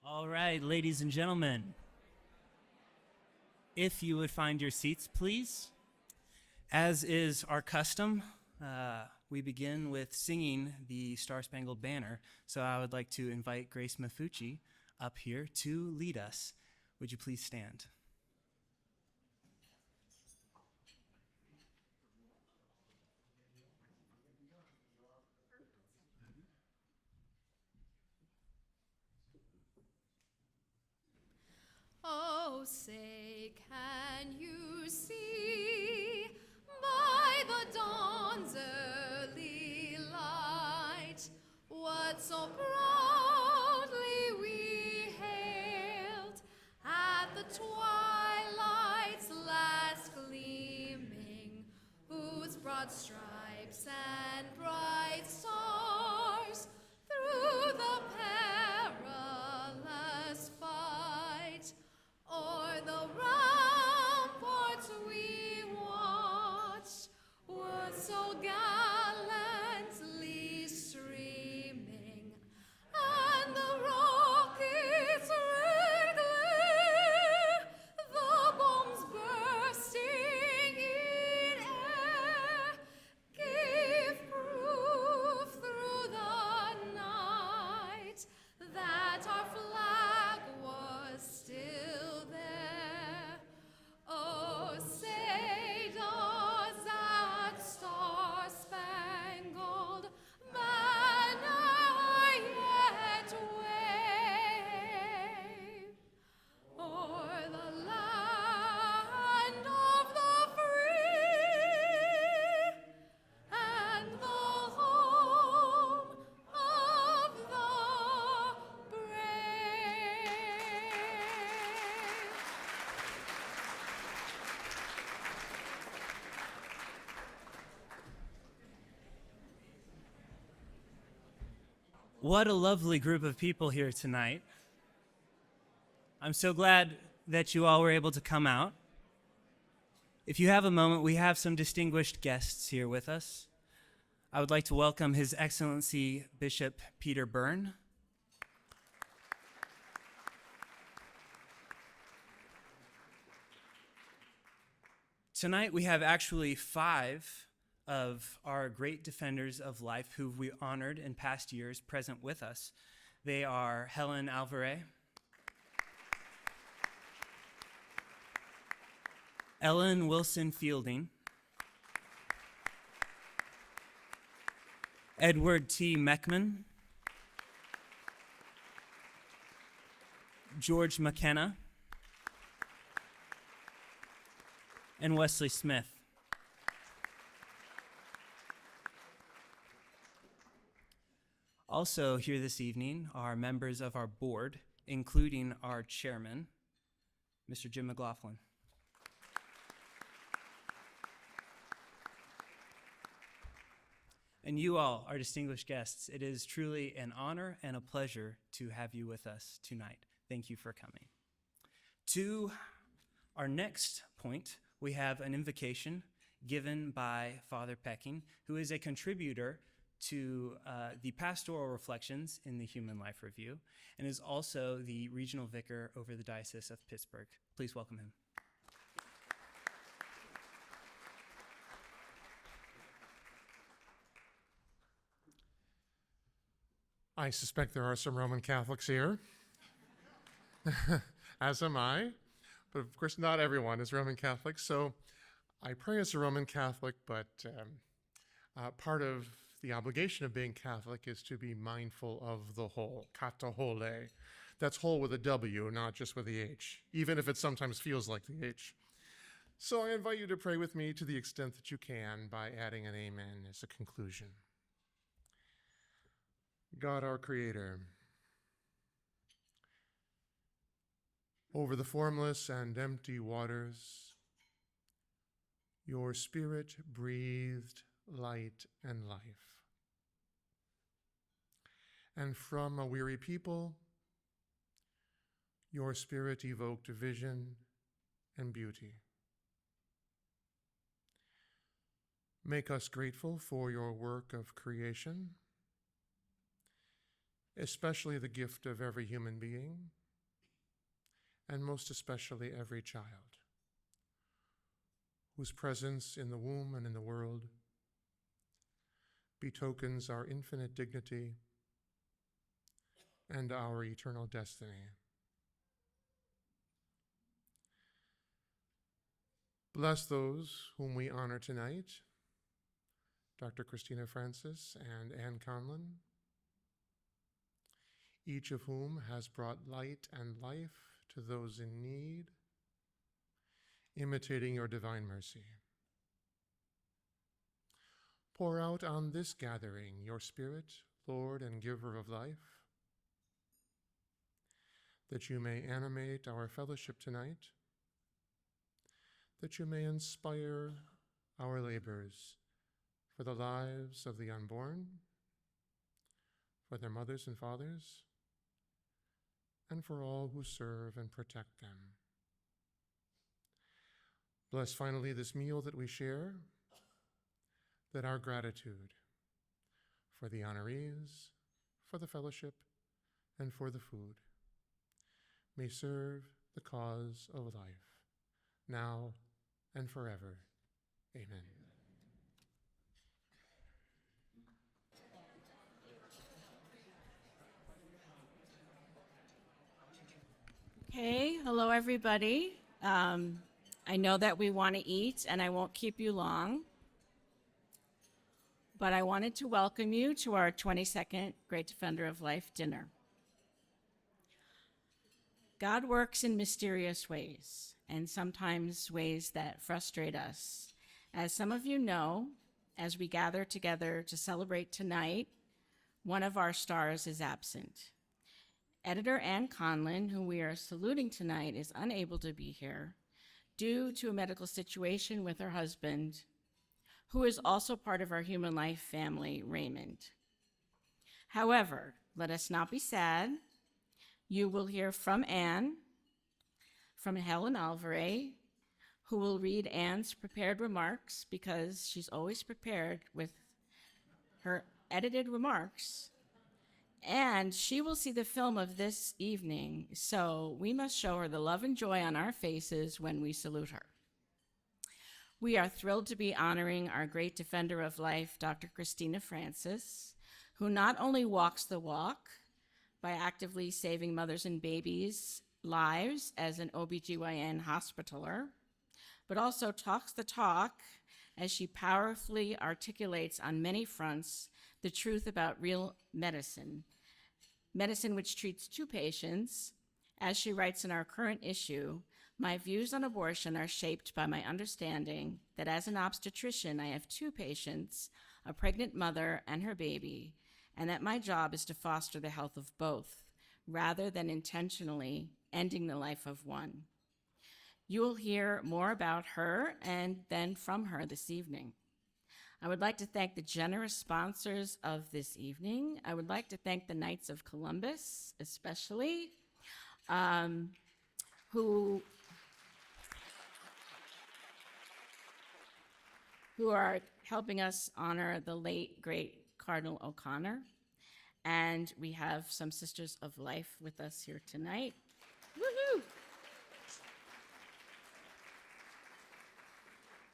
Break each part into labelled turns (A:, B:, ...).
A: All right, ladies and gentlemen, if you would find your seats, please. As is our custom, we begin with singing the Star-Spangled Banner, so I would like to invite Grace Mafucci up here to lead us. Would you please stand?
B: Oh, say, can you see by the dawn's early light what so proudly we hailed at the twilight's last gleaming, whose broad stripes and bright stars through the perilous fight o'er the ramparts we watched were so gallantly streaming, and the rockets' red glare, the bombs bursting in air, gave proof through the night that our flag was still there. Oh, say does that star-spangled banner yet wave o'er the land of the free and the home of the brave?
A: What a lovely group of people here tonight. I'm so glad that you all were able to come out. If you have a moment, we have some distinguished guests here with us. I would like to welcome His Excellency Bishop Peter Byrne. Tonight we have actually 5 of our great defenders of life who we honored in past years present with us. They are Helen Alvaré, Ellen Wilson Fielding, Edward T. Meckman, George McKenna, and Wesley Smith. Also here this evening are members of our board, including our chairman, Mr. Jim McLaughlin. And you all, our distinguished guests, it is truly an honor and a pleasure to have you with us tonight. Thank you for coming. To our next point, we have an invocation given by Father Poecking, who is a contributor to the Pastoral Reflections in the Human Life Review, and is also the regional vicar over the Diocese of Pittsburgh. Please welcome him.
C: I suspect there are some Roman Catholics here, as am I, but of course not everyone is Roman Catholic, so I pray as a Roman Catholic, but part of the obligation of being Catholic is to be mindful of the whole, kata hole. That's whole with a W, not just with the H, even if it sometimes feels like the H. So I invite you to pray with me to the extent that you can by adding an amen as a conclusion. God, our Creator, over the formless and empty waters, your Spirit breathed light and life. And from a weary people, your Spirit evoked vision and beauty. Make us grateful for your work of creation. especially the gift of every human being, and most especially every child, whose presence in the womb and in the world betokens our infinite dignity and our eternal destiny. Bless those whom we honor tonight, Dr. Christina Francis and Anne Conlon, each of whom has brought light and life to those in need, imitating your divine mercy. Pour out on this gathering your Spirit, Lord and giver of life, that you may animate our fellowship tonight, that you may inspire our labors for the lives of the unborn, for their mothers and fathers, and for all who serve and protect them. Bless finally this meal that we share, that our gratitude for the honorees, for the fellowship, and for the food may serve the cause of life, now and forever. Amen.
D: Okay, hello everybody. I know that we want to eat and I won't keep you long, but I wanted to welcome you to our 22nd Great Defender of Life dinner. God works in mysterious ways, and sometimes ways that frustrate us. As some of you know, as we gather together to celebrate tonight, one of our stars is absent. Editor Anne Conlon, who we are saluting tonight, is unable to be here due to a medical situation with her husband, who is also part of our Human Life family, Raymond. However, let us not be sad. You will hear from Anne, from Helen Alvaré, who will read Anne's prepared remarks because she's always prepared with her edited remarks. And she will see the film of this evening, so we must show her the love and joy on our faces when we salute her. We are thrilled to be honoring our great defender of life, Dr. Christina Francis, who not only walks the walk by actively saving mothers and babies' lives as an OBGYN hospitaler, but also talks the talk as she powerfully articulates on many fronts the truth about real medicine, medicine which treats two patients. As she writes in our current issue, my views on abortion are shaped by my understanding that as an obstetrician, I have two patients, a pregnant mother and her baby, and that my job is to foster the health of both, rather than intentionally ending the life of one. You will hear more about her and then from her this evening. I would like to thank the generous sponsors of this evening. I would like to thank the Knights of Columbus, especially, who are helping us honor the late, great Cardinal O'Connor. And we have some Sisters of Life with us here tonight. Woohoo!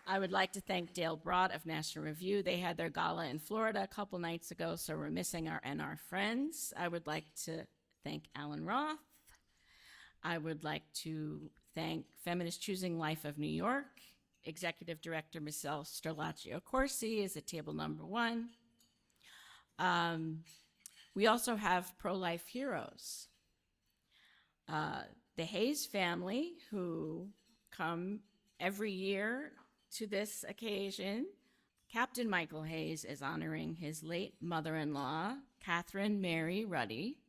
D: I would like to thank Dale Broad of National Review. They had their gala in Florida a couple nights ago, so we're missing our NR friends. I would like to thank Alan Roth. I would like to thank Feminist Choosing Life of New York. Executive Director Michelle Sterlaccio Corsi is at table number 1. We also have pro-life heroes. The Hayes family, who come every year to this occasion. Captain Michael Hayes is honoring his late mother-in-law, Catherine Mary Ruddy.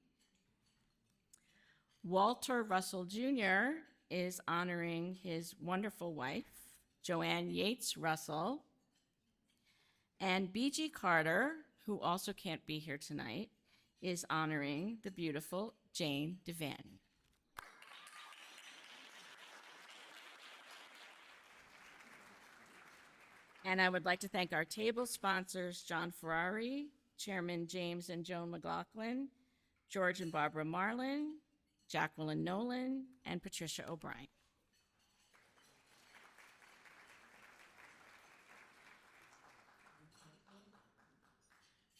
D: Walter Russell Jr. is honoring his wonderful wife, Joanne Yates Russell. And B.G. Carter, who also can't be here tonight, is honoring the beautiful Jane Devaney. And I would like to thank our table sponsors, John Ferrari, Chairman James and Joan McLaughlin, George and Barbara Marlin, Jacqueline Nolan, and Patricia O'Brien.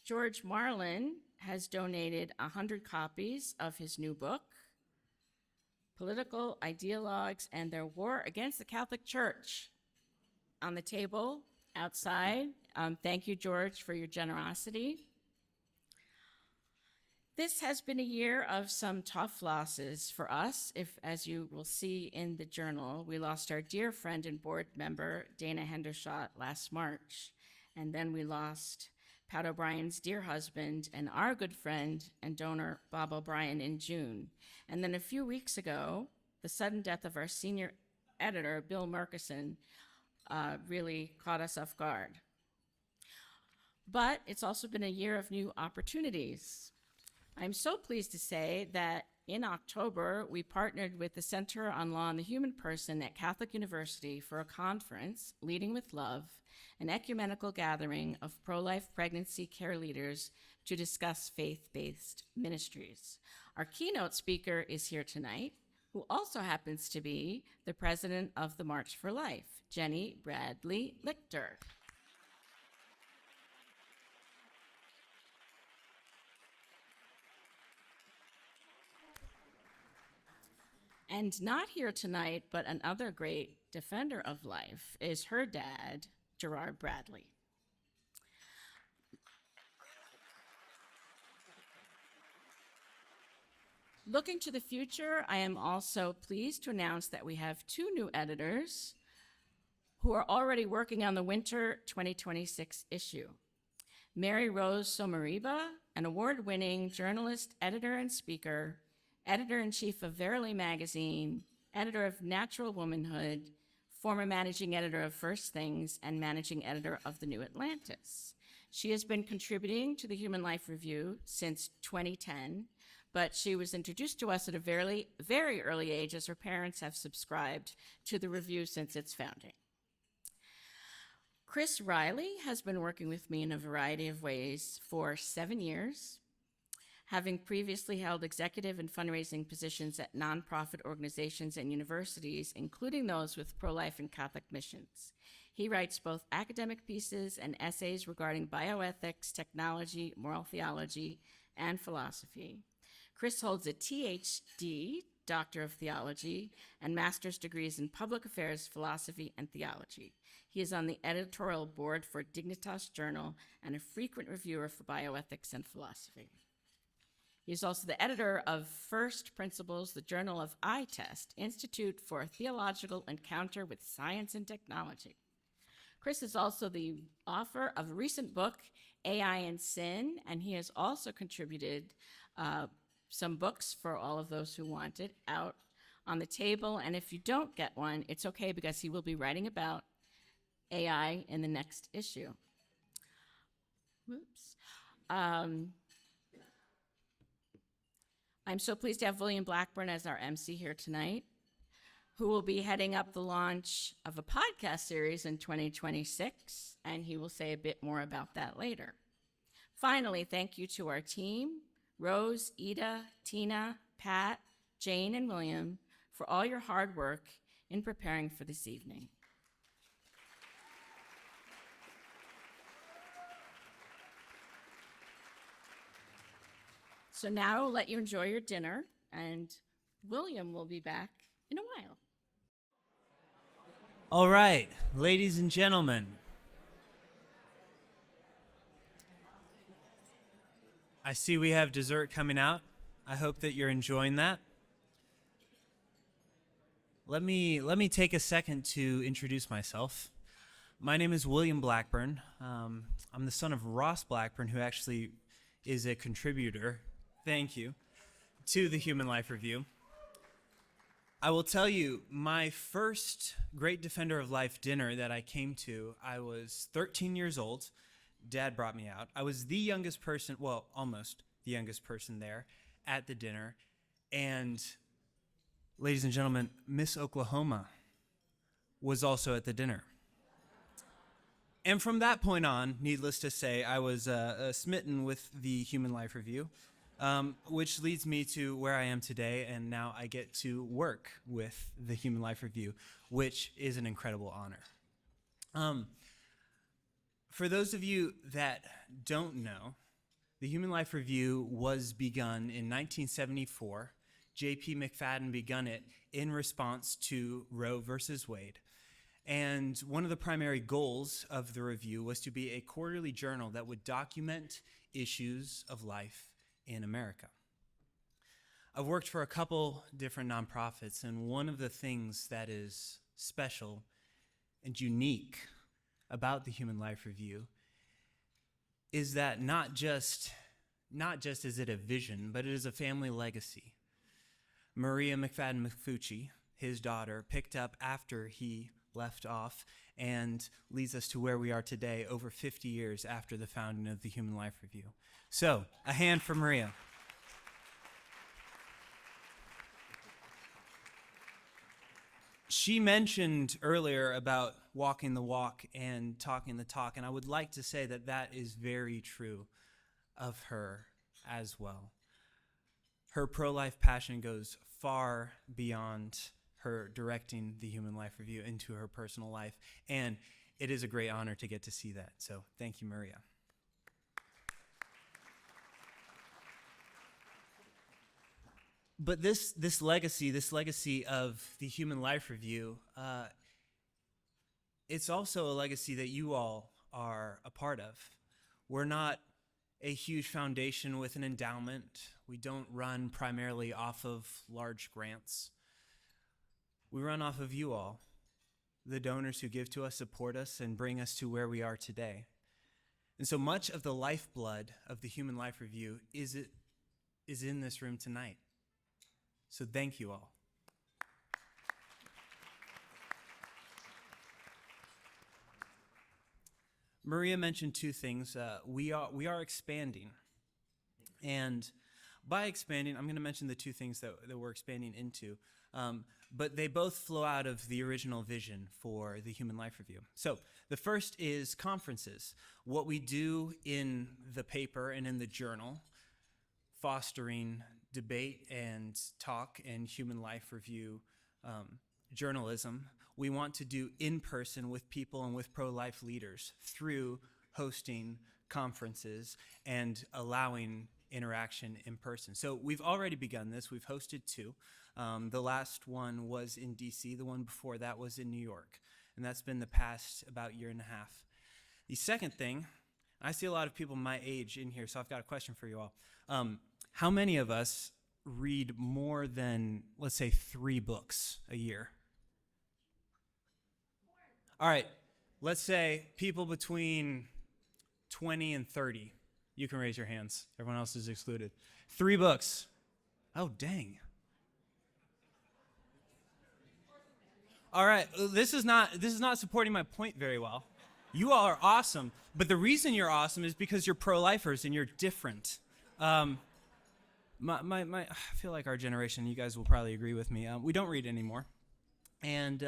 D: George Marlin has donated 100 copies of his new book, Political Ideologues and Their War Against the Catholic Church, on the table outside. Thank you, George, for your generosity. This has been a year of some tough losses for us. As you will see in the journal, we lost our dear friend and board member, Dana Hendershot, last March. And then we lost Pat O'Brien's dear husband and our good friend and donor, Bob O'Brien, in June. And then a few weeks ago, the sudden death of our senior editor, Bill Murkison, really caught us off guard. But it's also been a year of new opportunities. I'm so pleased to say that in October, we partnered with the Center on Law and the Human Person at Catholic University for a conference, Leading with Love, an ecumenical gathering of pro-life pregnancy care leaders to discuss faith-based ministries. Our keynote speaker is here tonight, who also happens to be the president of the March for Life, Jenny Bradley Lichter. And not here tonight, but another great defender of life is her dad, Gerard Bradley. Looking to the future, I am also pleased to announce that we have 2 new editors who are already working on the winter 2026 issue. Mary Rose Somariba, an award-winning journalist, editor, and speaker, editor-in-chief of Verily magazine, editor of Natural Womanhood, former managing editor of First Things, and managing editor of The New Atlantis. She has been contributing to the Human Life Review since 2010, but she was introduced to us at a very, very early age, as her parents have subscribed to the review since its founding. Chris Riley has been working with me in a variety of ways for 7 years, having previously held executive and fundraising positions at nonprofit organizations and universities, including those with pro-life and Catholic missions. He writes both academic pieces and essays regarding bioethics, technology, moral theology, and philosophy. Chris holds a THD, Doctor of Theology, and master's degrees in public affairs, philosophy, and theology. He is on the editorial board for Dignitas Journal and a frequent reviewer for bioethics and philosophy. He is also the editor of First Principles, the Journal of iTest, Institute for Theological Encounter with Science and Technology. Chris is also the author of a recent book, AI and Sin, and he has also contributed some books for all of those who want it out on the table. And if you don't get one, it's okay, because he will be writing about AI in the next issue. Whoops. I'm so pleased to have William Blackburn as our MC here tonight, who will be heading up the launch of a podcast series in 2026, and he will say a bit more about that later. Finally, thank you to our team, Rose, Ida, Tina, Pat, Jane, and William, for all your hard work in preparing for this evening. So now I'll let you enjoy your dinner, and William will be back in a while.
A: All right, ladies and gentlemen. I see we have dessert coming out. I hope that you're enjoying that. Let me take a second to introduce myself. My name is William Blackburn. I'm the son of Ross Blackburn, who actually is a contributor, thank you, to the Human Life Review. I will tell you, my first Great Defender of Life dinner that I came to, I was 13 years old. Dad brought me out. I was the youngest person, well, almost the youngest person there at the dinner. And ladies and gentlemen, Miss Oklahoma was also at the dinner. And from that point on, needless to say, I was smitten with the Human Life Review. which leads me to where I am today, and now I get to work with the Human Life Review, which is an incredible honor. For those of you that don't know, the Human Life Review was begun in 1974. J.P. McFadden begun it in response to Roe versus Wade. And one of the primary goals of the review was to be a quarterly journal that would document issues of life in America. I've worked for a couple different nonprofits, and one of the things that is special and unique about the Human Life Review is that not just is it a vision, but it is a family legacy. Maria McFadden Mcfucci, his daughter, picked up after he left off and leads us to where we are today, over 50 years after the founding of the Human Life Review. So, a hand for Maria. She mentioned earlier about walking the walk and talking the talk, and I would like to say that that is very true of her as well. Her pro-life passion goes far beyond her directing the Human Life Review into her personal life, and it is a great honor to get to see that. So thank you, Maria. But this legacy of the Human Life Review, it's also a legacy that you all are a part of. We're not a huge foundation with an endowment. We don't run primarily off of large grants. We run off of you all, the donors who give to us, support us, and bring us to where we are today. And so much of the lifeblood of the Human Life Review is in this room tonight. So thank you all. Maria mentioned two things. We are expanding. And by expanding, I'm going to mention the two things that we're expanding into. But they both flow out of the original vision for the Human Life Review. So the first is conferences. What we do in the paper and in the journal, fostering debate and talk and Human Life Review journalism, we want to do in person with people and with pro-life leaders through hosting conferences and allowing interaction in person. So we've already begun this. We've hosted two. The last one was in DC. The one before that was in New York. And that's been the past about year and a half. The second thing, I see a lot of people my age in here, so I've got a question for you all. How many of us read more than, let's say, 3 books a year? All right, let's say people between 20 and 30. You can raise your hands. Everyone else is excluded. 3 books. Oh, dang. All right, this is not supporting my point very well. You all are awesome, but the reason you're awesome is because you're pro-lifers and you're different. I feel like our generation, you guys will probably agree with me, we don't read anymore. And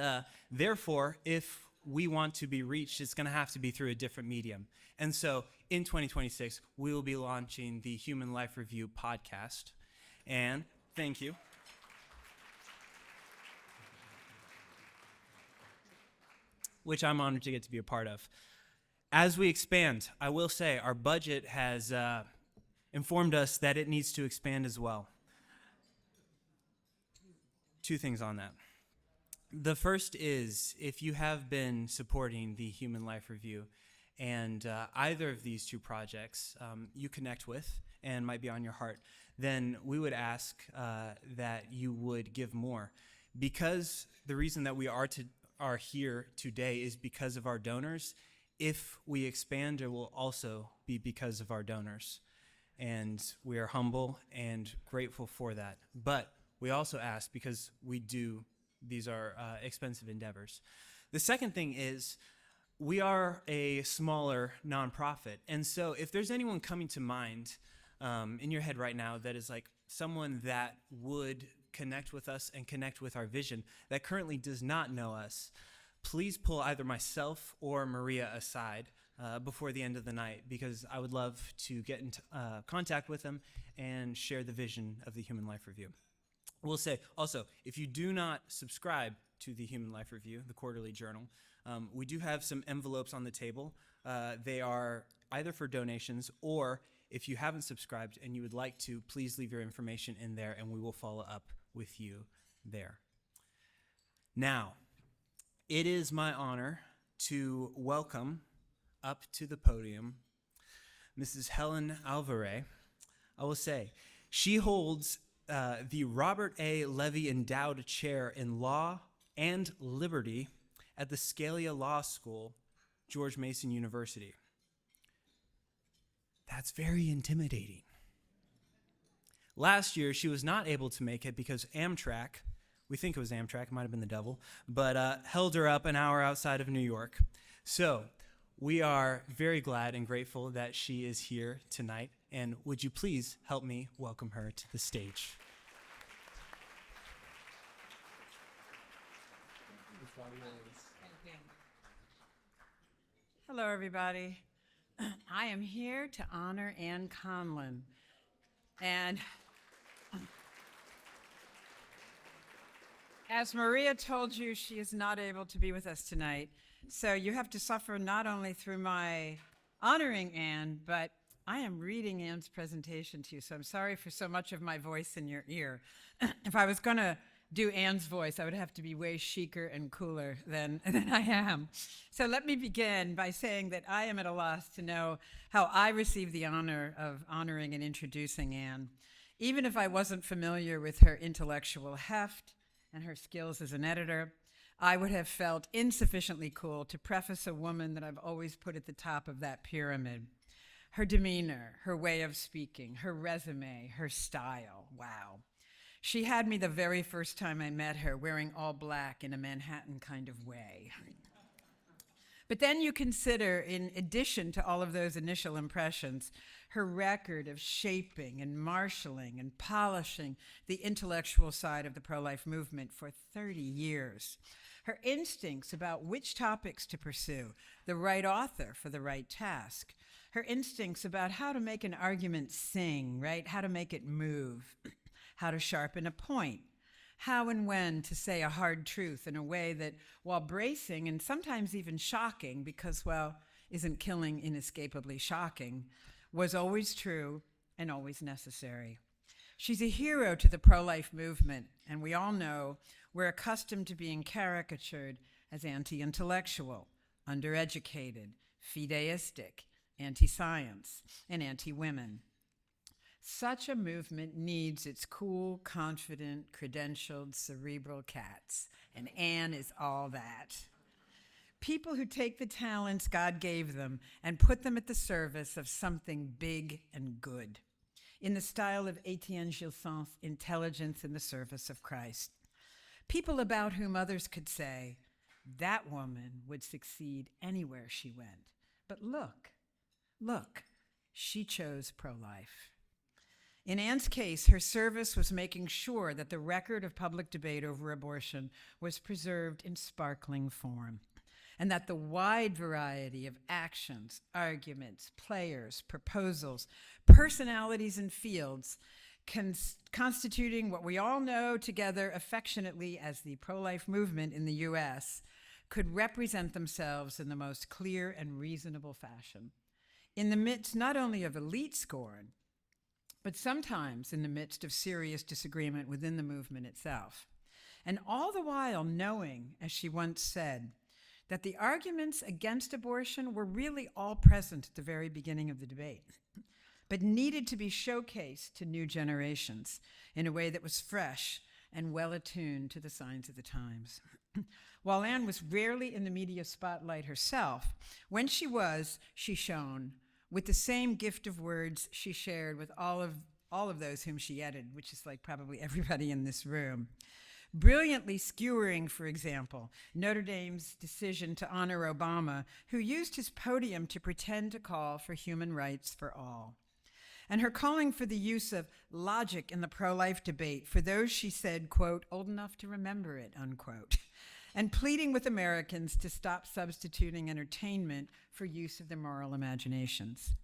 A: therefore, if we want to be reached, it's going to have to be through a different medium. And so in 2026, we will be launching the Human Life Review podcast. And thank you. Which I'm honored to get to be a part of. As we expand, I will say our budget has informed us that it needs to expand as well. 2 things on that. The first is, if you have been supporting the Human Life Review and either of these 2 projects you connect with and might be on your heart, then we would ask that you would give more. Because the reason that we are here today is because of our donors. If we expand, it will also be because of our donors. And we are humble and grateful for that. But we also ask because these are expensive endeavors. The second thing is, we are a smaller nonprofit. And so if there's anyone coming to mind in your head right now that is like someone that would connect with us and connect with our vision that currently does not know us, please pull either myself or Maria aside before the end of the night, because I would love to get in contact with them and share the vision of the Human Life Review. We'll say also, if you do not subscribe to the Human Life Review, the quarterly journal, we do have some envelopes on the table. They are either for donations, or if you haven't subscribed and you would like to, please leave your information in there and we will follow up with you there. Now, it is my honor to welcome up to the podium Mrs. Helen Alvaré. I will say, she holds the Robert A. Levy Endowed Chair in Law and Liberty at the Scalia Law School, George Mason University. That's very intimidating. Last year, she was not able to make it because Amtrak, we think it was Amtrak, it might have been the devil, but held her up an hour outside of New York. So we are very glad and grateful that she is here tonight. And would you please help me welcome her to the stage?
E: Hello, everybody. I am here to honor Anne Conlon. And as Maria told you, she is not able to be with us tonight. So you have to suffer not only through my honoring Anne, but I am reading Anne's presentation to you. So I'm sorry for so much of my voice in your ear. If I was going to do Anne's voice, I would have to be way chicer and cooler than I am. So let me begin by saying that I am at a loss to know how I received the honor of honoring and introducing Anne. Even if I wasn't familiar with her intellectual heft and her skills as an editor, I would have felt insufficiently cool to preface a woman that I've always put at the top of that pyramid. Her demeanor, her way of speaking, her resume, her style, wow. She had me the very first time I met her wearing all black in a Manhattan kind of way. But then you consider, in addition to all of those initial impressions, her record of shaping and marshaling and polishing the intellectual side of the pro-life movement for 30 years. Her instincts about which topics to pursue, the right author for the right task. Her instincts about how to make an argument sing, right? How to make it move. How to sharpen a point, how and when to say a hard truth in a way that, while bracing and sometimes even shocking, because, well, isn't killing inescapably shocking, was always true and always necessary. She's a hero to the pro-life movement, and we all know we're accustomed to being caricatured as anti-intellectual, undereducated, fideistic, anti-science, and anti-women. Such a movement needs its cool, confident, credentialed, cerebral cats, and Anne is all that. People who take the talents God gave them and put them at the service of something big and good, in the style of Etienne Gilson's Intelligence in the Service of Christ. People about whom others could say, that woman would succeed anywhere she went. But look, she chose pro-life. In Anne's case, her service was making sure that the record of public debate over abortion was preserved in sparkling form, and that the wide variety of actions, arguments, players, proposals, personalities, and fields constituting what we all know together affectionately as the pro-life movement in the U.S. could represent themselves in the most clear and reasonable fashion, in the midst not only of elite scorn, but sometimes in the midst of serious disagreement within the movement itself. And all the while knowing, as she once said, that the arguments against abortion were really all present at the very beginning of the debate, but needed to be showcased to new generations in a way that was fresh and well attuned to the signs of the times. While Anne was rarely in the media spotlight herself, when she was, she shone with the same gift of words she shared with all of those whom she edited, which is like probably everybody in this room. Brilliantly skewering, for example, Notre Dame's decision to honor Obama, who used his podium to pretend to call for human rights for all. And her calling for the use of logic in the pro-life debate for those she said, quote, old enough to remember it, unquote. and pleading with Americans to stop substituting entertainment for use of their moral imaginations.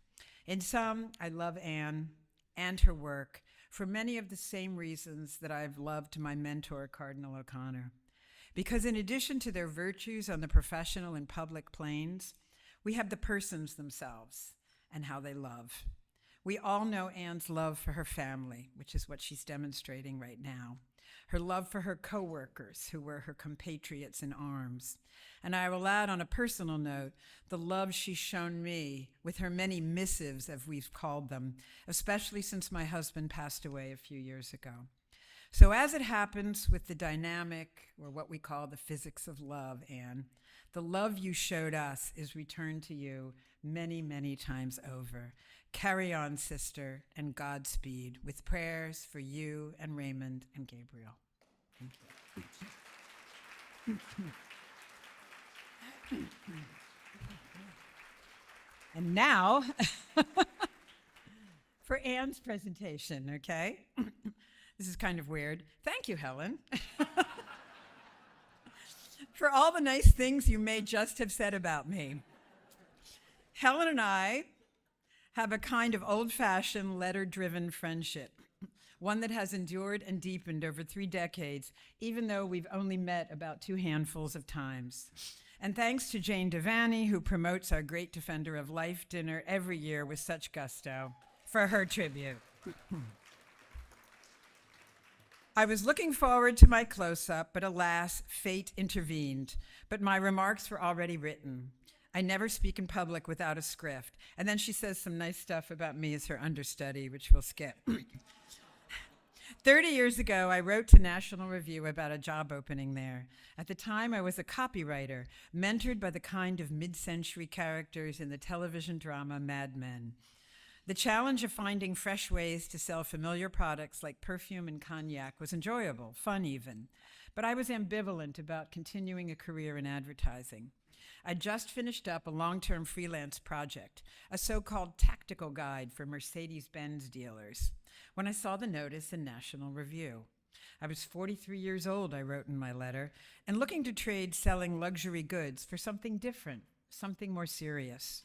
E: In sum, I love Anne and her work for many of the same reasons that I've loved my mentor, Cardinal O'Connor. Because in addition to their virtues on the professional and public planes, we have the persons themselves and how they love. We all know Anne's love for her family, which is what she's demonstrating right now. Her love for her co-workers, who were her compatriots in arms. And I will add on a personal note, the love she's shown me with her many missives, as we've called them, especially since my husband passed away a few years ago. So as it happens with the dynamic, or what we call the physics of love, Anne, the love you showed us is returned to you many, many times over. Carry on, sister, and Godspeed, with prayers for you and Raymond and Gabriel. Thank you. And now, for Anne's presentation, okay? This is kind of weird. Thank you, Helen. For all the nice things you may just have said about me. Helen and I have a kind of old-fashioned letter-driven friendship, one that has endured and deepened over 3 decades, even though we've only met about 2 handfuls of times. And thanks to Jane Devaney, who promotes our Great Defender of Life dinner every year with such gusto, for her tribute. I was looking forward to my close-up, but alas, fate intervened. But my remarks were already written. I never speak in public without a script. And then she says some nice stuff about me as her understudy, which we'll skip. 30 years ago, I wrote to National Review about a job opening there. At the time, I was a copywriter, mentored by the kind of mid-century characters in the television drama Mad Men. The challenge of finding fresh ways to sell familiar products like perfume and cognac was enjoyable, fun even. But I was ambivalent about continuing a career in advertising. I just finished up a long-term freelance project, a so-called tactical guide for Mercedes-Benz dealers, when I saw the notice in National Review. I was 43 years old, I wrote in my letter, and looking to trade selling luxury goods for something different, something more serious.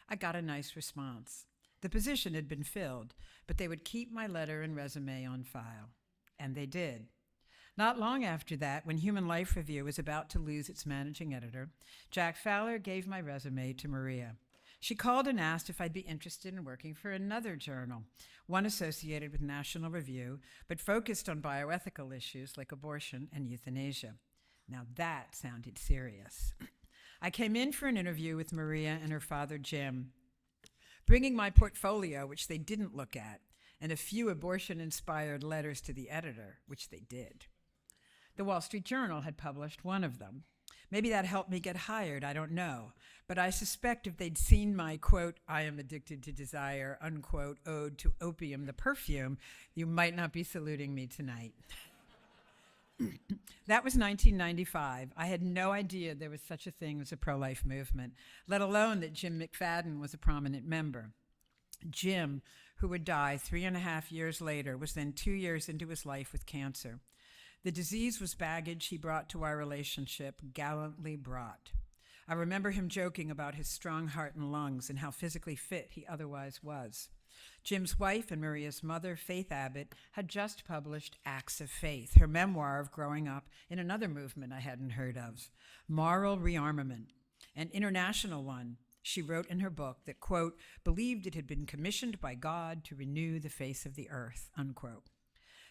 E: I got a nice response. The position had been filled, but they would keep my letter and resume on file. And they did. Not long after that, when Human Life Review was about to lose its managing editor, Jack Fowler gave my resume to Maria. She called and asked if I'd be interested in working for another journal, one associated with National Review, but focused on bioethical issues like abortion and euthanasia. Now that sounded serious. I came in for an interview with Maria and her father, Jim, bringing my portfolio, which they didn't look at, and a few abortion-inspired letters to the editor, which they did. The Wall Street Journal had published one of them. Maybe that helped me get hired, I don't know. But I suspect if they'd seen my, quote, I am addicted to desire, unquote, ode to opium, the perfume, you might not be saluting me tonight. That was 1995. I had no idea there was such a thing as a pro-life movement, let alone that Jim McFadden was a prominent member. Jim, who would die 3.5 years later, was then 2 years into his life with cancer. The disease was baggage he brought to our relationship, gallantly brought. I remember him joking about his strong heart and lungs and how physically fit he otherwise was. Jim's wife and Maria's mother, Faith Abbott, had just published Acts of Faith, her memoir of growing up in another movement I hadn't heard of, moral rearmament, an international one. She wrote in her book that, quote, believed it had been commissioned by God to renew the face of the earth, unquote.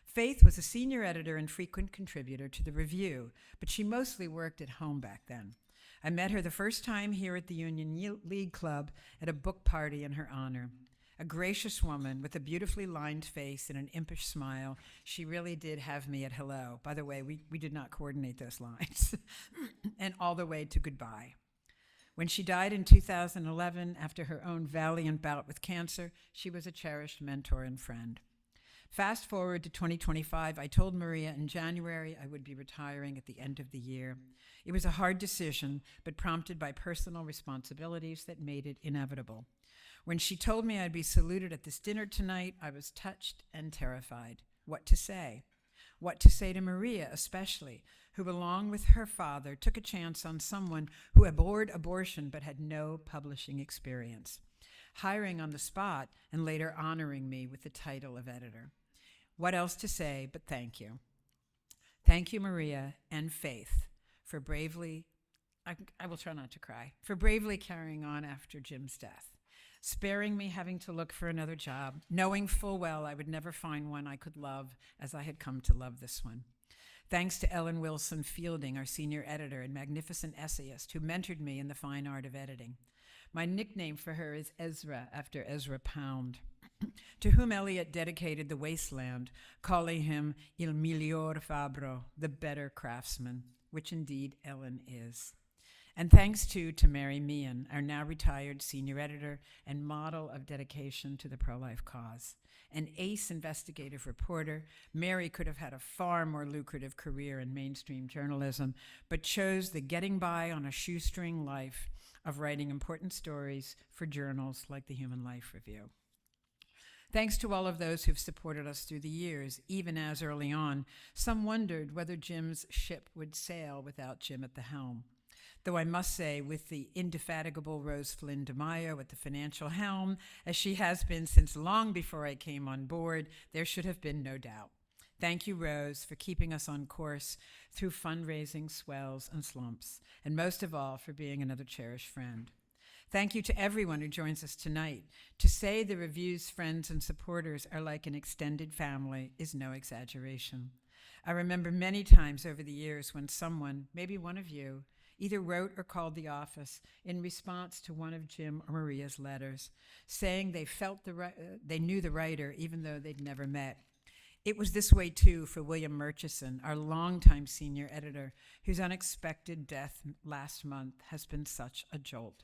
E: Faith was a senior editor and frequent contributor to the Review, but she mostly worked at home back then. I met her the first time here at the Union League Club at a book party in her honor. A gracious woman with a beautifully lined face and an impish smile. She really did have me at hello. By the way, we did not coordinate those lines. And all the way to goodbye. When she died in 2011, after her own valiant bout with cancer, she was a cherished mentor and friend. Fast forward to 2025, I told Maria in January I would be retiring at the end of the year. It was a hard decision, but prompted by personal responsibilities that made it inevitable. When she told me I'd be saluted at this dinner tonight, I was touched and terrified. What to say? What to say to Maria, especially, who, along with her father, took a chance on someone who abhorred abortion but had no publishing experience, hiring on the spot and later honoring me with the title of editor. What else to say but thank you. Thank you, Maria and Faith, for bravely, I will try not to cry, for bravely carrying on after Jim's death, sparing me having to look for another job, knowing full well I would never find one I could love as I had come to love this one. Thanks to Ellen Wilson Fielding, our senior editor and magnificent essayist, who mentored me in the fine art of editing. My nickname for her is Ezra, after Ezra Pound, to whom Eliot dedicated The Wasteland, calling him Il Miglior Fabbro, the better craftsman, which indeed Ellen is. And thanks to Mary Meehan, our now retired senior editor and model of dedication to the pro-life cause. An ace investigative reporter, Mary could have had a far more lucrative career in mainstream journalism, but chose the getting by on a shoestring life of writing important stories for journals like the Human Life Review. Thanks to all of those who've supported us through the years, even as early on, some wondered whether Jim's ship would sail without Jim at the helm. Though I must say, with the indefatigable Rose Flynn DeMaio at the financial helm, as she has been since long before I came on board, there should have been no doubt. Thank you, Rose, for keeping us on course through fundraising swells and slumps, and most of all, for being another cherished friend. Thank you to everyone who joins us tonight. To say the Review's friends and supporters are like an extended family is no exaggeration. I remember many times over the years when someone, maybe one of you, either wrote or called the office in response to one of Jim or Maria's letters, saying they knew the writer even though they'd never met. It was this way, too, for William Murchison, our longtime senior editor, whose unexpected death last month has been such a jolt.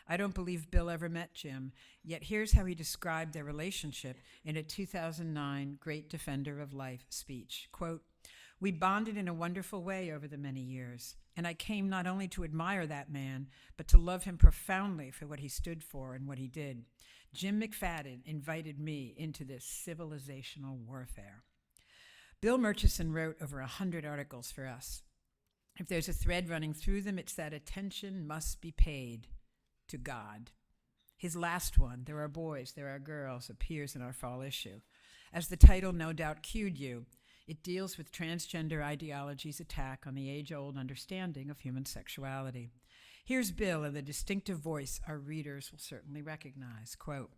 E: I don't believe Bill ever met Jim, yet here's how he described their relationship in a 2009 Great Defender of Life speech. Quote, "We bonded in a wonderful way over the many years, and I came not only to admire that man, but to love him profoundly for what he stood for and what he did. Jim McFadden invited me into this civilizational warfare." Bill Murchison wrote over 100 articles for us. If there's a thread running through them, it's that attention must be paid to God. His last one, There Are Boys, There Are Girls, appears in our fall issue. As the title no doubt cued you, it deals with transgender ideology's attack on the age-old understanding of human sexuality. Here's Bill in the distinctive voice our readers will certainly recognize. Quote,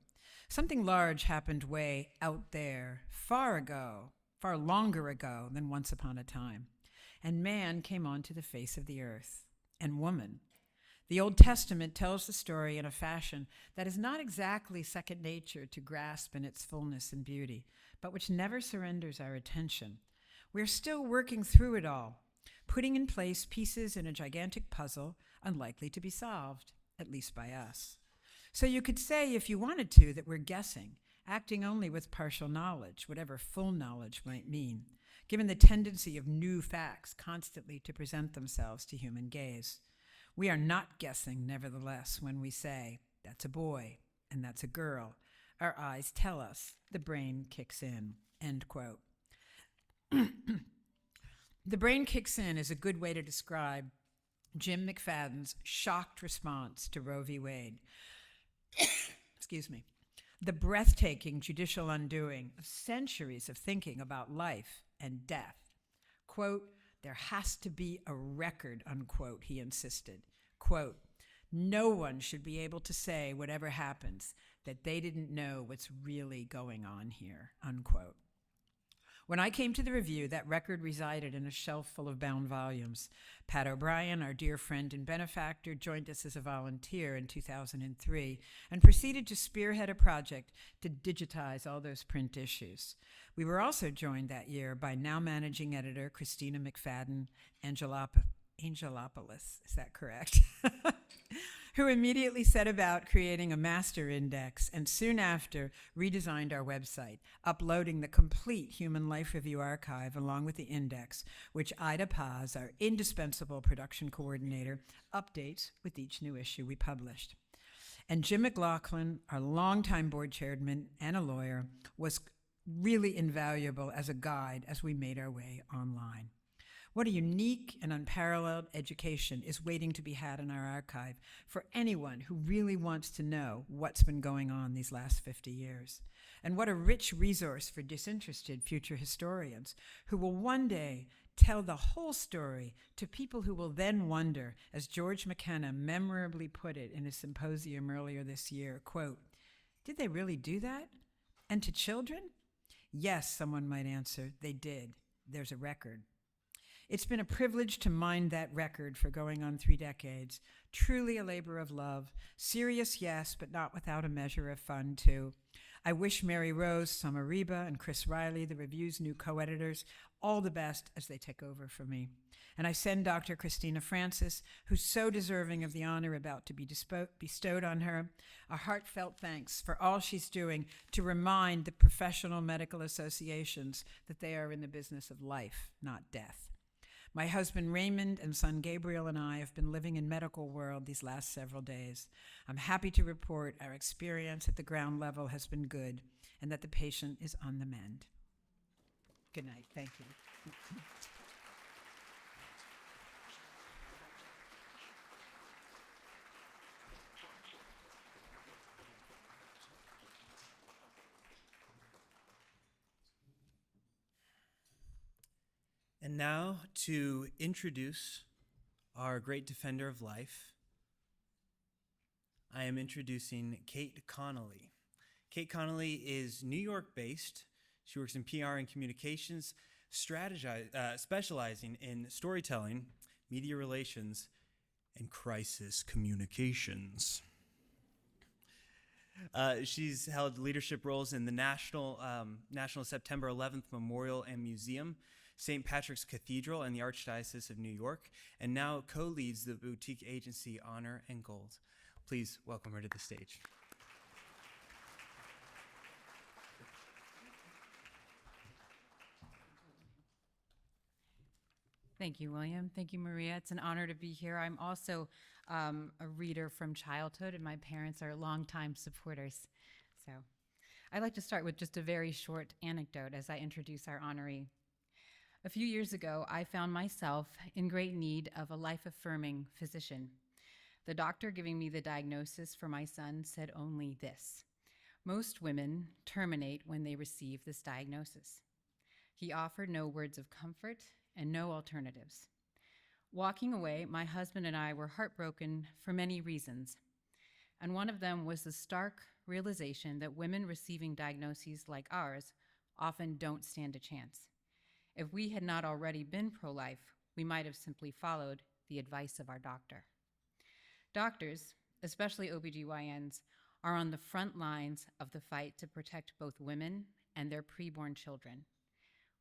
E: "Something large happened way out there, far ago, far longer ago than once upon a time. And man came onto the face of the earth, and woman. The Old Testament tells the story in a fashion that is not exactly second nature to grasp in its fullness and beauty, but which never surrenders our attention. We're still working through it all, putting in place pieces in a gigantic puzzle unlikely to be solved, at least by us. So you could say, if you wanted to, that we're guessing, acting only with partial knowledge, whatever full knowledge might mean, given the tendency of new facts constantly to present themselves to human gaze. We are not guessing, nevertheless, when we say, that's a boy and that's a girl. Our eyes tell us, the brain kicks in," end quote. The brain kicks in is a good way to describe Jim McFadden's shocked response to Roe v. Wade. Excuse me. The breathtaking judicial undoing of centuries of thinking about life and death. Quote, "There has to be a record," unquote, he insisted. Quote, "No one should be able to say, whatever happens, that they didn't know what's really going on here," unquote. When I came to the Review, that record resided in a shelf full of bound volumes. Pat O'Brien, our dear friend and benefactor, joined us as a volunteer in 2003 and proceeded to spearhead a project to digitize all those print issues. We were also joined that year by now managing editor Christina McFadden Angelopoulos, is that correct? Who immediately set about creating a master index and soon after redesigned our website, uploading the complete Human Life Review archive along with the index, which Ida Paz, our indispensable production coordinator, updates with each new issue we published. And Jim McLaughlin, our longtime board chairman and a lawyer, was really invaluable as a guide as we made our way online. What a unique and unparalleled education is waiting to be had in our archive for anyone who really wants to know what's been going on these last 50 years. And what a rich resource for disinterested future historians who will one day tell the whole story to people who will then wonder, as George McKenna memorably put it in a symposium earlier this year, quote, "Did they really do that? And to children?" Yes, someone might answer, they did. There's a record. It's been a privilege to mind that record for going on 3 decades. Truly a labor of love. Serious, yes, but not without a measure of fun, too. I wish Mary Rose, Samariba, and Chris Riley, the review's new co-editors, all the best as they take over for me. And I send Dr. Christina Francis, who's so deserving of the honor about to be bestowed on her, a heartfelt thanks for all she's doing to remind the professional medical associations that they are in the business of life, not death. My husband Raymond and son Gabriel and I have been living in medical world these last several days. I'm happy to report our experience at the ground level has been good and that the patient is on the mend. Good night. Thank you.
A: And now to introduce our great defender of life, I am introducing Kate Connolly. Kate Connolly is New York-based. She works in PR and communications, specializing in storytelling, media relations, and crisis communications. She's held leadership roles in the National September 11th Memorial and Museum, St. Patrick's Cathedral, and the Archdiocese of New York, and now co-leads the boutique agency Honor and Gold. Please welcome her to the stage.
F: Thank you, William. Thank you, Maria. It's an honor to be here. I'm also a reader from childhood, and my parents are longtime supporters. So I'd like to start with just a very short anecdote as I introduce our honoree. A few years ago, I found myself in great need of a life-affirming physician. The doctor giving me the diagnosis for my son said only this: most women terminate when they receive this diagnosis. He offered no words of comfort and no alternatives. Walking away, my husband and I were heartbroken for many reasons, and one of them was the stark realization that women receiving diagnoses like ours often don't stand a chance. If we had not already been pro-life, we might have simply followed the advice of our doctor. Doctors, especially OBGYNs, are on the front lines of the fight to protect both women and their preborn children.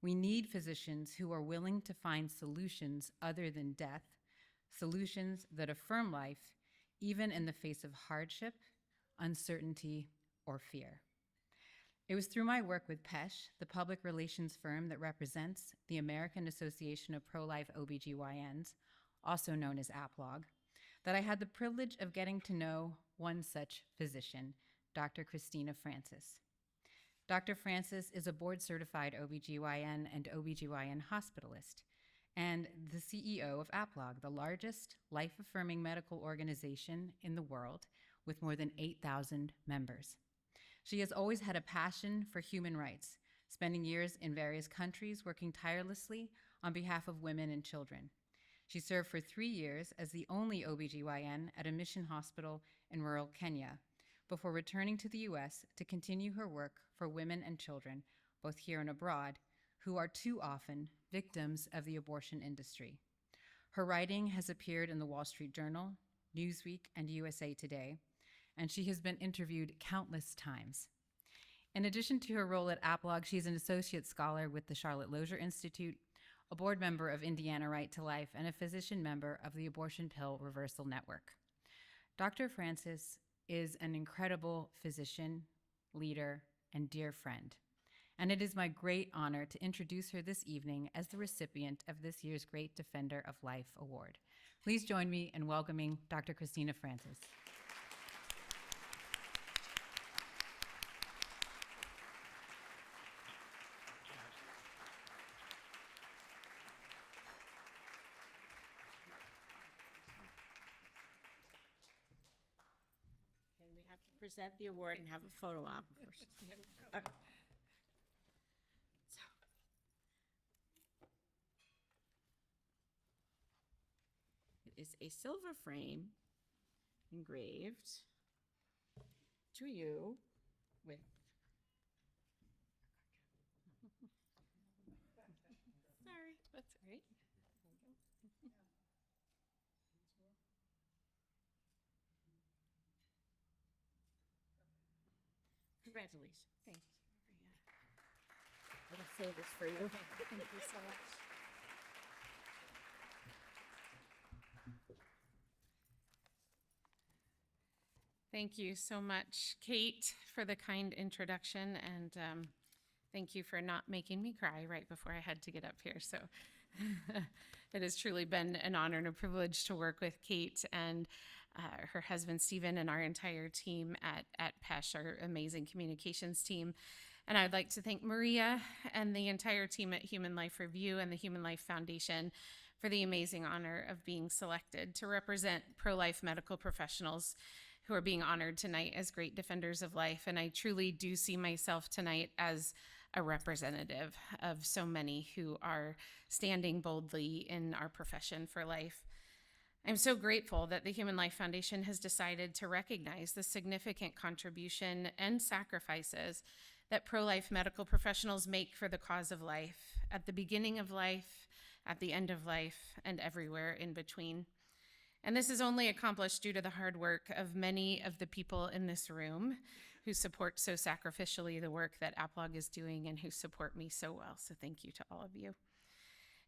F: We need physicians who are willing to find solutions other than death, solutions that affirm life, even in the face of hardship, uncertainty, or fear. It was through my work with PESH, the public relations firm that represents the American Association of Pro-Life OBGYNs, also known as APLOG, that I had the privilege of getting to know one such physician, Dr. Christina Francis. Dr. Francis is a board-certified OBGYN and OBGYN hospitalist, and the CEO of APLOG, the largest life-affirming medical organization in the world with more than 8,000 members. She has always had a passion for human rights, spending years in various countries working tirelessly on behalf of women and children. She served for 3 years as the only OBGYN at a mission hospital in rural Kenya, before returning to the US to continue her work for women and children, both here and abroad, who are too often victims of the abortion industry. Her writing has appeared in the Wall Street Journal, Newsweek, and USA Today, and she has been interviewed countless times. In addition to her role at APLOG, she's an associate scholar with the Charlotte Lozier Institute, a board member of Indiana Right to Life, and a physician member of the Abortion Pill Reversal Network. Dr. Francis is an incredible physician, leader, and dear friend. And it is my great honor to introduce her this evening as the recipient of this year's Great Defender of Life Award. Please join me in welcoming Dr. Christina Francis.
D: present the award and have a photo op first. Okay. So. It is a silver frame engraved to you with sorry, that's all right. Congratulations.
F: Thanks.
D: I will save this for you. Thank you so much.
G: Thank you so much, Kate, for the kind introduction, and thank you for not making me cry right before I had to get up here. So it has truly been an honor and a privilege to work with Kate and her husband, Stephen, and our entire team at PESH, our amazing communications team. And I'd like to thank Maria and the entire team at Human Life Review and the Human Life Foundation for the amazing honor of being selected to represent pro-life medical professionals who are being honored tonight as great defenders of life. And I truly do see myself tonight as a representative of so many who are standing boldly in our profession for life. I'm so grateful that the Human Life Foundation has decided to recognize the significant contribution and sacrifices that pro-life medical professionals make for the cause of life, at the beginning of life, at the end of life, and everywhere in between. And this is only accomplished due to the hard work of many of the people in this room who support so sacrificially the work that APLOG is doing and who support me so well. So thank you to all of you.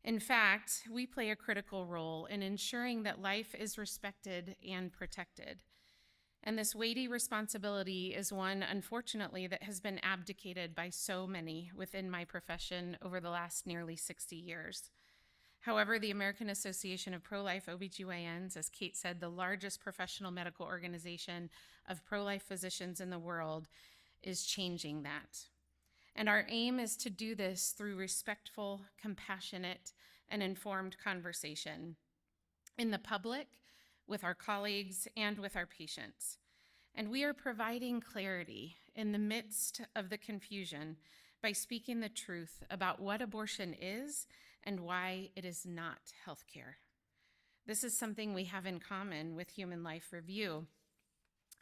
G: In fact, we play a critical role in ensuring that life is respected and protected. And this weighty responsibility is one, unfortunately, that has been abdicated by so many within my profession over the last nearly 60 years. However, the American Association of Pro-Life OBGYNs, as Kate said, the largest professional medical organization of pro-life physicians in the world, is changing that. And our aim is to do this through respectful, compassionate, and informed conversation in the public, with our colleagues, and with our patients. And we are providing clarity in the midst of the confusion by speaking the truth about what abortion is and why it is not healthcare. This is something we have in common with Human Life Review,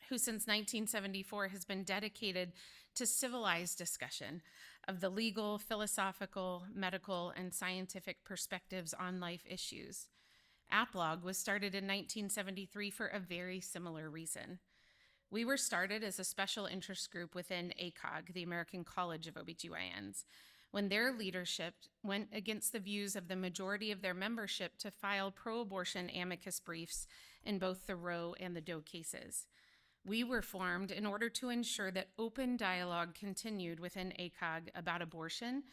G: who since 1974 has been dedicated to civilized discussion of the legal, philosophical, medical, and scientific perspectives on life issues. APLOG was started in 1973 for a very similar reason. We were started as a special interest group within ACOG, the American College of OBGYNs, when their leadership went against the views of the majority of their membership to file pro-abortion amicus briefs in both the Roe and the Doe cases. We were formed in order to ensure that open dialogue continued within ACOG about abortion,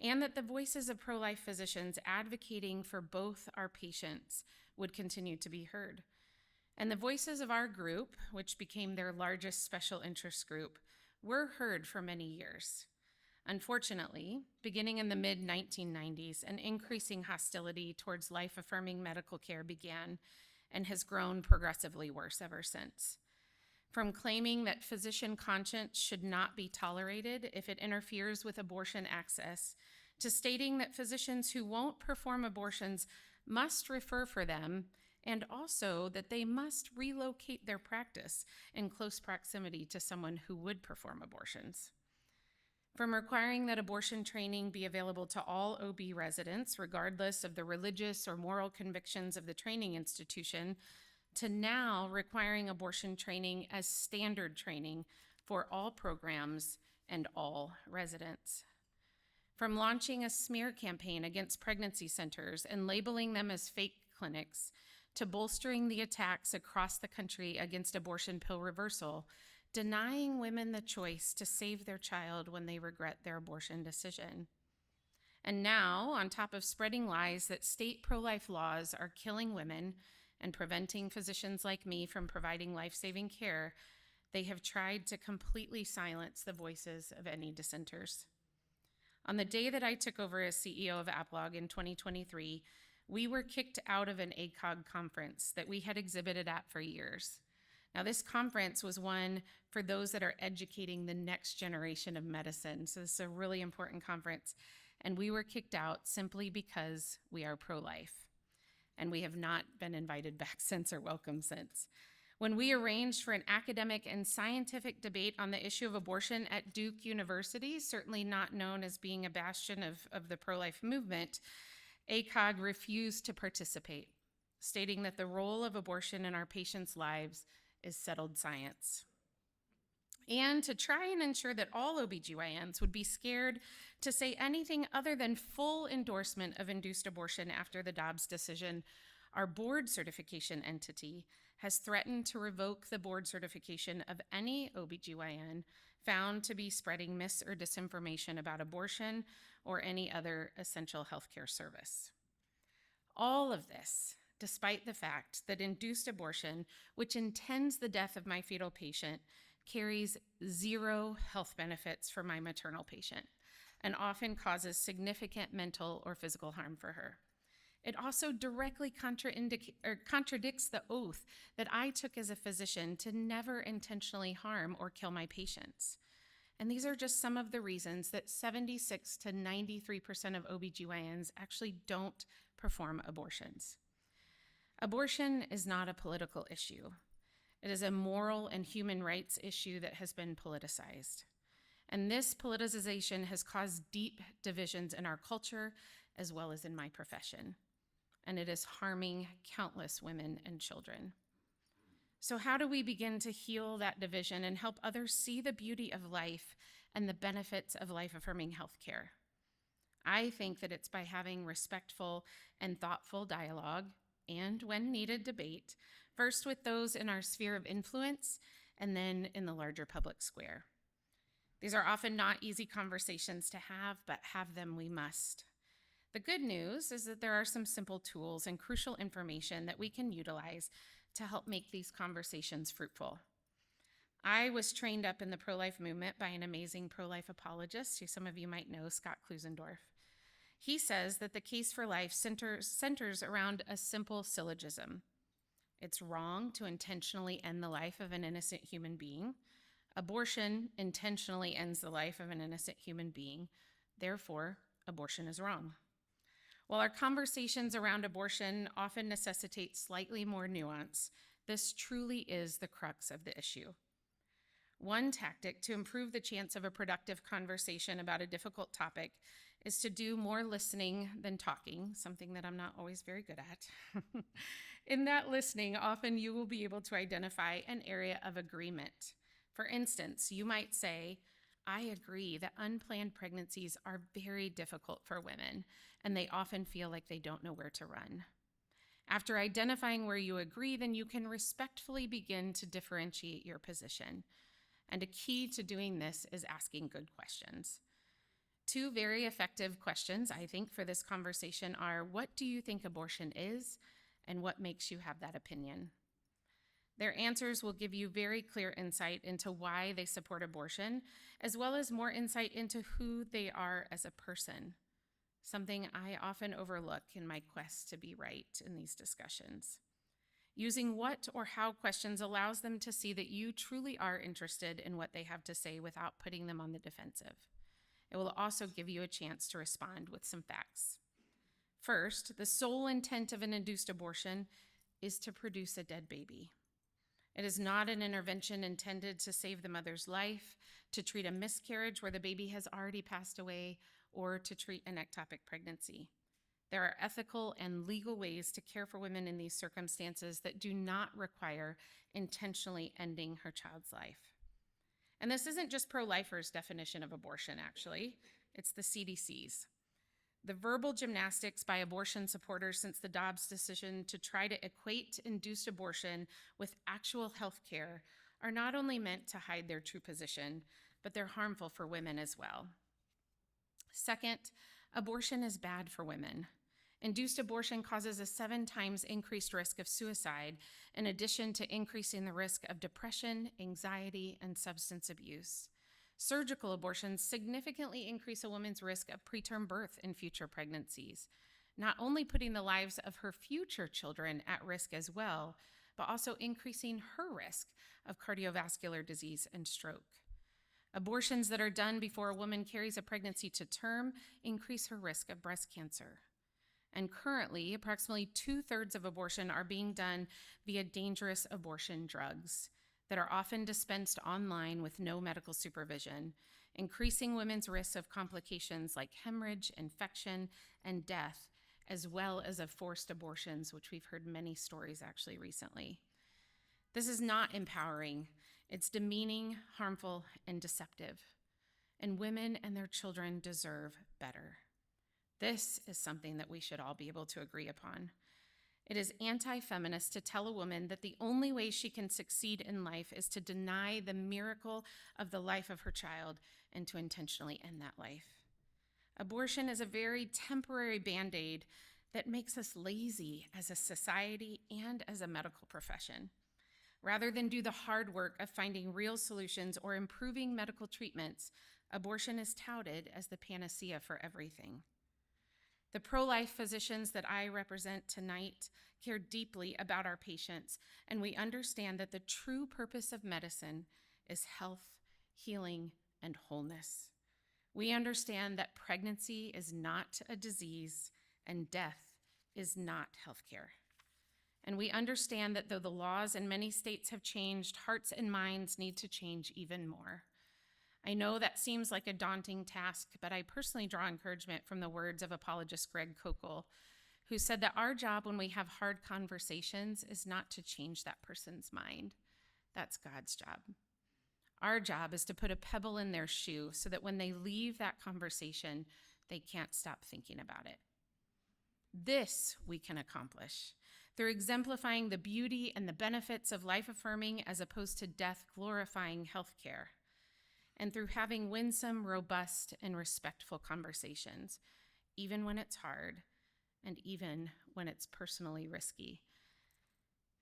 G: and that the voices of pro-life physicians advocating for both our patients would continue to be heard. And the voices of our group, which became their largest special interest group, were heard for many years. Unfortunately, beginning in the mid-1990s, an increasing hostility towards life-affirming medical care began and has grown progressively worse ever since. From claiming that physician conscience should not be tolerated if it interferes with abortion access, to stating that physicians who won't perform abortions must refer for them, and also that they must relocate their practice in close proximity to someone who would perform abortions. From requiring that abortion training be available to all OB residents, regardless of the religious or moral convictions of the training institution, to now requiring abortion training as standard training for all programs and all residents. From launching a smear campaign against pregnancy centers and labeling them as fake clinics, to bolstering the attacks across the country against abortion pill reversal, denying women the choice to save their child when they regret their abortion decision. And now, on top of spreading lies that state pro-life laws are killing women and preventing physicians like me from providing life-saving care, they have tried to completely silence the voices of any dissenters. On the day that I took over as CEO of APLOG in 2023, we were kicked out of an ACOG conference that we had exhibited at for years. Now, this conference was one for those that are educating the next generation of medicine. So this is a really important conference. And we were kicked out simply because we are pro-life. And we have not been invited back since or welcome since. When we arranged for an academic and scientific debate on the issue of abortion at Duke University, certainly not known as being a bastion of the pro-life movement, ACOG refused to participate, stating that the role of abortion in our patients' lives is settled science. And to try and ensure that all OBGYNs would be scared to say anything other than full endorsement of induced abortion after the Dobbs decision, our board certification entity has threatened to revoke the board certification of any OBGYN found to be spreading mis or disinformation about abortion or any other essential healthcare service. All of this, despite the fact that induced abortion, which intends the death of my fetal patient, carries zero health benefits for my maternal patient and often causes significant mental or physical harm for her. It also directly contradicts the oath that I took as a physician to never intentionally harm or kill my patients. And these are just some of the reasons that 76 to 93% of OBGYNs actually don't perform abortions. Abortion is not a political issue. It is a moral and human rights issue that has been politicized. And this politicization has caused deep divisions in our culture as well as in my profession. And it is harming countless women and children. So how do we begin to heal that division and help others see the beauty of life and the benefits of life-affirming healthcare? I think that it's by having respectful and thoughtful dialogue and, when needed, debate, first with those in our sphere of influence and then in the larger public square. These are often not easy conversations to have, but have them we must. The good news is that there are some simple tools and crucial information that we can utilize to help make these conversations fruitful. I was trained up in the pro-life movement by an amazing pro-life apologist who some of you might know, Scott Klusendorf. He says that the case for life centers around a simple syllogism. It's wrong to intentionally end the life of an innocent human being. Abortion intentionally ends the life of an innocent human being. Therefore, abortion is wrong. While our conversations around abortion often necessitate slightly more nuance, this truly is the crux of the issue. One tactic to improve the chance of a productive conversation about a difficult topic is to do more listening than talking, something that I'm not always very good at. In that listening, often you will be able to identify an area of agreement. For instance, you might say, I agree that unplanned pregnancies are very difficult for women, and they often feel like they don't know where to run. After identifying where you agree, then you can respectfully begin to differentiate your position. And a key to doing this is asking good questions. Two very effective questions, I think, for this conversation are, what do you think abortion is, and what makes you have that opinion? Their answers will give you very clear insight into why they support abortion, as well as more insight into who they are as a person, something I often overlook in my quest to be right in these discussions. Using what or how questions allows them to see that you truly are interested in what they have to say without putting them on the defensive. It will also give you a chance to respond with some facts. First, the sole intent of an induced abortion is to produce a dead baby. It is not an intervention intended to save the mother's life, to treat a miscarriage where the baby has already passed away, or to treat an ectopic pregnancy. There are ethical and legal ways to care for women in these circumstances that do not require intentionally ending her child's life. And this isn't just pro-lifers' definition of abortion, actually. It's the CDC's. The verbal gymnastics by abortion supporters since the Dobbs decision to try to equate induced abortion with actual health care are not only meant to hide their true position, but they're harmful for women as well. Second, abortion is bad for women. Induced abortion causes a 7 times increased risk of suicide, in addition to increasing the risk of depression, anxiety, and substance abuse. Surgical abortions significantly increase a woman's risk of preterm birth in future pregnancies, not only putting the lives of her future children at risk as well, but also increasing her risk of cardiovascular disease and stroke. Abortions that are done before a woman carries a pregnancy to term increase her risk of breast cancer. And currently, approximately 2/3 of abortion are being done via dangerous abortion drugs that are often dispensed online with no medical supervision, increasing women's risks of complications like hemorrhage, infection, and death, as well as of forced abortions, which we've heard many stories actually recently. This is not empowering. It's demeaning, harmful, and deceptive. And women and their children deserve better. This is something that we should all be able to agree upon. It is anti-feminist to tell a woman that the only way she can succeed in life is to deny the miracle of the life of her child and to intentionally end that life. Abortion is a very temporary Band-Aid that makes us lazy as a society and as a medical profession. Rather than do the hard work of finding real solutions or improving medical treatments, abortion is touted as the panacea for everything. The pro-life physicians that I represent tonight care deeply about our patients, and we understand that the true purpose of medicine is health, healing, and wholeness. We understand that pregnancy is not a disease and death is not healthcare. And we understand that though the laws in many states have changed, hearts and minds need to change even more. I know that seems like a daunting task, but I personally draw encouragement from the words of apologist Greg Kokel, who said that our job when we have hard conversations is not to change that person's mind. That's God's job. Our job is to put a pebble in their shoe so that when they leave that conversation, they can't stop thinking about it. This we can accomplish through exemplifying the beauty and the benefits of life-affirming as opposed to death-glorifying healthcare, and through having winsome, robust, and respectful conversations, even when it's hard and even when it's personally risky.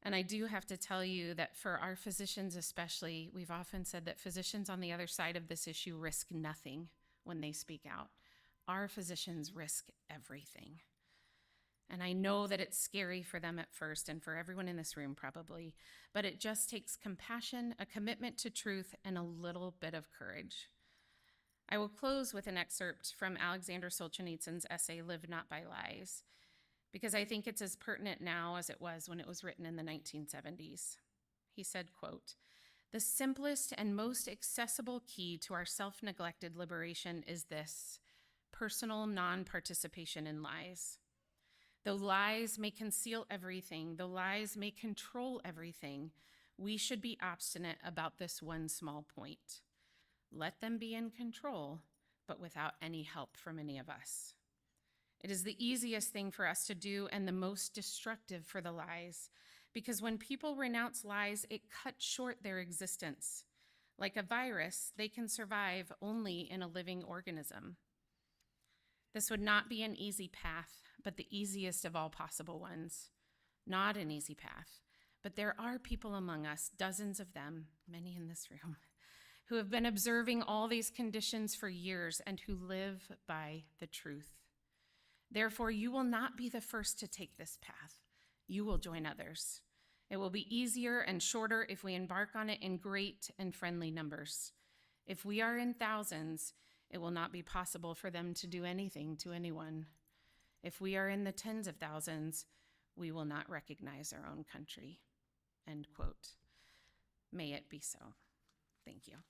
G: And I do have to tell you that for our physicians especially, we've often said that physicians on the other side of this issue risk nothing when they speak out. Our physicians risk everything. And I know that it's scary for them at first, and for everyone in this room probably, but it just takes compassion, a commitment to truth, and a little bit of courage. I will close with an excerpt from Alexander Solzhenitsyn's essay, Live Not by Lies, because I think it's as pertinent now as it was when it was written in the 1970s. He said, quote, "The simplest and most accessible key to our self-neglected liberation is this: personal non-participation in lies. Though lies may conceal everything, though lies may control everything, we should be obstinate about this one small point. Let them be in control, but without any help from any of us. It is the easiest thing for us to do and the most destructive for the lies, because when people renounce lies, it cuts short their existence. Like a virus, they can survive only in a living organism. This would not be an easy path, but the easiest of all possible ones. Not an easy path, but there are people among us, dozens of them, many in this room, who have been observing all these conditions for years and who live by the truth. Therefore, you will not be the first to take this path. You will join others. It will be easier and shorter if we embark on it in great and friendly numbers. If we are in thousands, it will not be possible for them to do anything to anyone. If we are in the tens of thousands, we will not recognize our own country." End quote. May it be so. Thank you.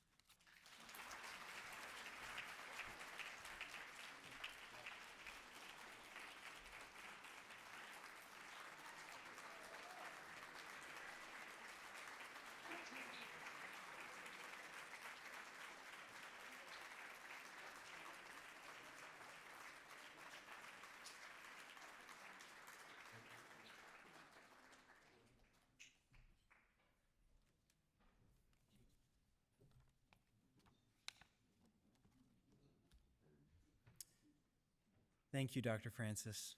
A: Thank you, Dr. Francis.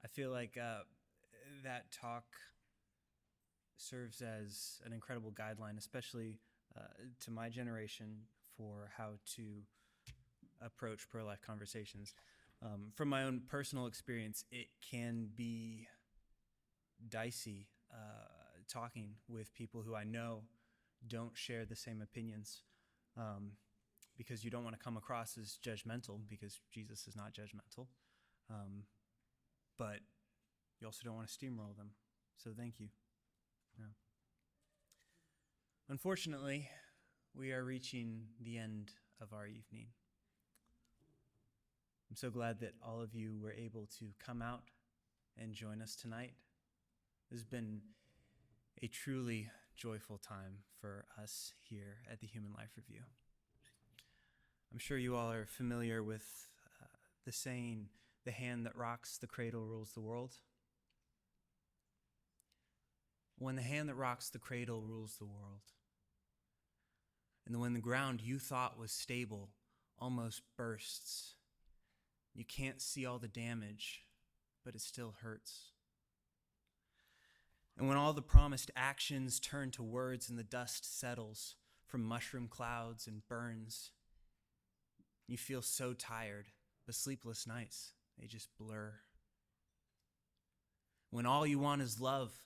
A: I feel like that talk serves as an incredible guideline, especially to my generation, for how to approach pro-life conversations. From my own personal experience, it can be dicey talking with people who I know don't share the same opinions, because you don't want to come across as judgmental, because Jesus is not judgmental. But you also don't want to steamroll them. So thank you. Yeah. Unfortunately, we are reaching the end of our evening. I'm so glad that all of you were able to come out and join us tonight. This has been a truly joyful time for us here at the Human Life Review. I'm sure you all are familiar with the saying, "The hand that rocks the cradle rules the world." When the hand that rocks the cradle rules the world, and when the ground you thought was stable almost bursts, you can't see all the damage, but it still hurts. And when all the promised actions turn to words and the dust settles from mushroom clouds and burns, you feel so tired, the sleepless nights, they just blur. When all you want is love,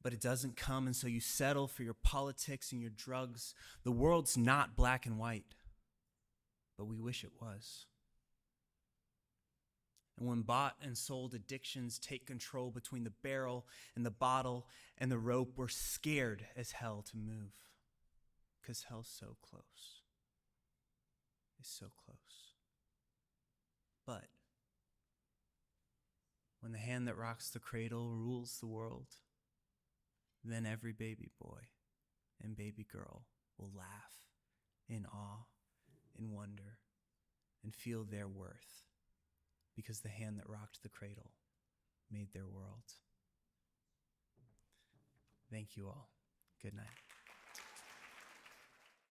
A: but it doesn't come, and so you settle for your politics and your drugs, the world's not black and white, but we wish it was. And when bought and sold addictions take control between the barrel and the bottle and the rope, we're scared as hell to move, because hell's so close. It's so close. But when the hand that rocks the cradle rules the world, then every baby boy and baby girl will laugh in awe, in wonder, and feel their worth, because the hand that rocked the cradle made their world. Thank you all. Good night.